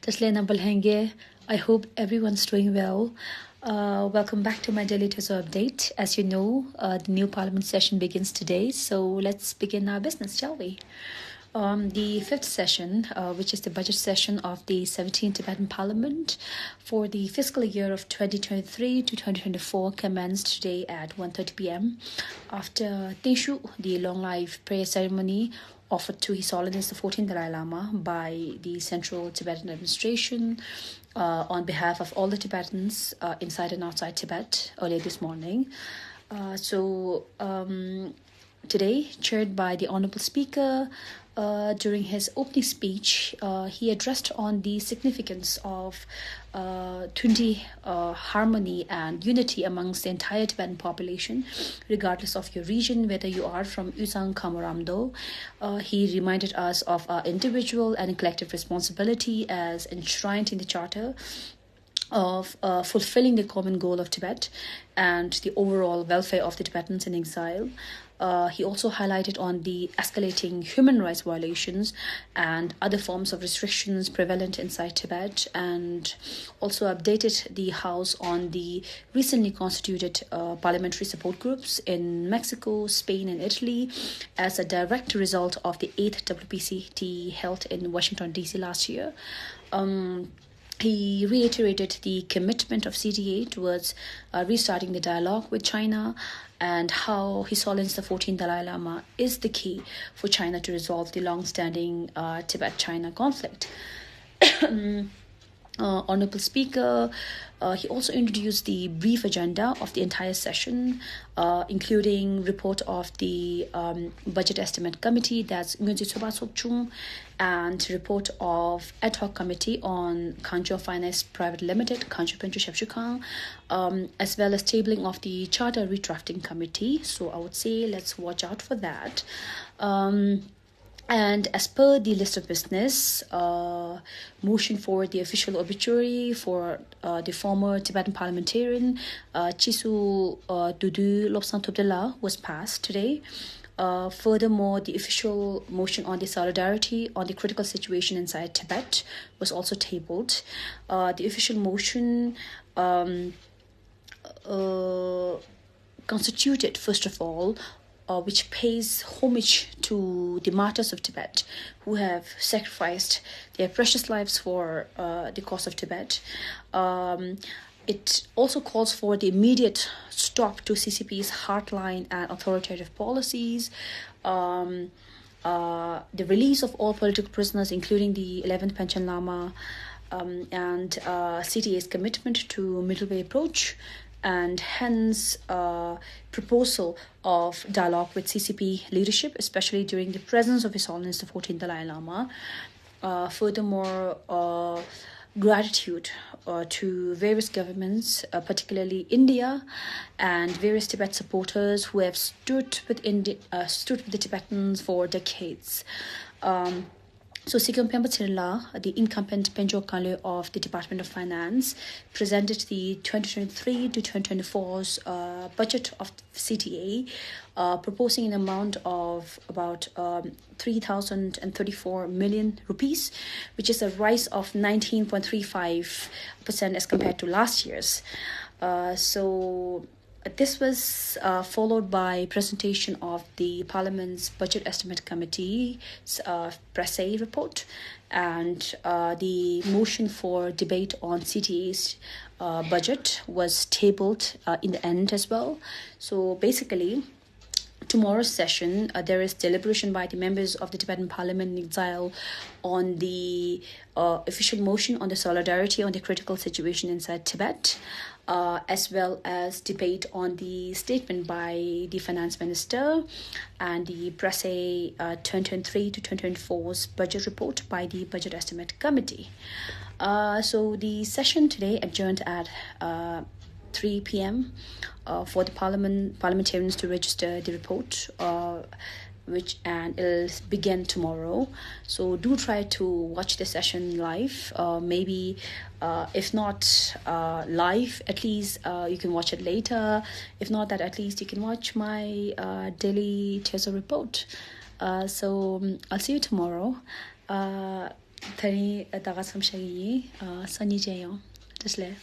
Taslena Balhenge. I hope everyone's doing well. Welcome back to my daily Teso update. As you know, the new parliament session begins today, so let's begin our business, shall we? The fifth session, which is the budget session of the 17th Tibetan Parliament for the fiscal year of 2023 to 2024, commenced today at 1:30 p.m. after Tenshu, the long life prayer ceremony offered to His Holiness the 14th Dalai Lama by the Central Tibetan Administration on behalf of all the Tibetans inside and outside Tibet earlier this morning. Today, chaired by the Honorable Speaker, during his opening speech, he addressed on the significance of Tundi harmony and unity amongst the entire Tibetan population, regardless of your region, whether you are from Uzang Kamaramdo. He reminded us of our individual and collective responsibility as enshrined in the Charter of fulfilling the common goal of Tibet and the overall welfare of the Tibetans in exile. He also highlighted on the escalating human rights violations and other forms of restrictions prevalent inside Tibet, and also updated the House on the recently constituted parliamentary support groups in Mexico, Spain, and Italy as a direct result of the 8th WPCT held in Washington, D.C. last year. He reiterated the commitment of CTA towards restarting the dialogue with China and how His Holiness the 14th Dalai Lama is the key for China to resolve the long-standing Tibet-China conflict. Honorable Speaker, he also introduced the brief agenda of the entire session, including report of the Budget Estimate Committee, that's Ngunzi Tsoba Sokchung, and report of Ad Hoc Committee on Kancho Finance Private Limited, Kancho Penchu Shepshukang, as well as tabling of the Charter Redrafting Committee. So I would say let's watch out for that. And as per the list of business, motion for the official obituary for the former Tibetan parliamentarian Chisu Dudu Lobsang Tupdela was passed today. Furthermore, the official motion on the solidarity on the critical situation inside Tibet was also tabled. The official motion constituted, first of all, which pays homage to the martyrs of Tibet who have sacrificed their precious lives for the cause of Tibet. It also calls for the immediate stop to CCP's hardline and authoritative policies, the release of all political prisoners, including the 11th Panchen Lama, and CTA's commitment to middle way approach, and hence proposal of dialogue with CCP leadership, especially during the presence of His Holiness the 14th Dalai Lama. Furthermore, gratitude to various governments, particularly India, and various Tibet supporters who have stood with the Tibetans for decades. So, Sikyom Pemba Tsirla, the incumbent Penjo Kale of the Department of Finance, presented the 2023 to 2024's budget of CTA, proposing an amount of about 3,034 million rupees, which is a rise of 19.35% as compared to last year's. This was followed by presentation of the Parliament's Budget Estimate Committee's Presse report, and the motion for debate on CTA's budget was tabled in the end as well. So basically, tomorrow's session, there is deliberation by the members of the Tibetan Parliament in exile on the official motion on the solidarity on the critical situation inside Tibet, as well as debate on the statement by the Finance Minister and the Presse 2023 to 2024's budget report by the Budget Estimate Committee. So the session today adjourned at 3 p.m. For the parliamentarians to register the report, and it'll begin tomorrow. So do try to watch the session live. Maybe if not live, at least you can watch it later. If not that, at least you can watch my daily Teso report. So I'll see you tomorrow. Thari daga samshagi Sunny Jayon. Just le.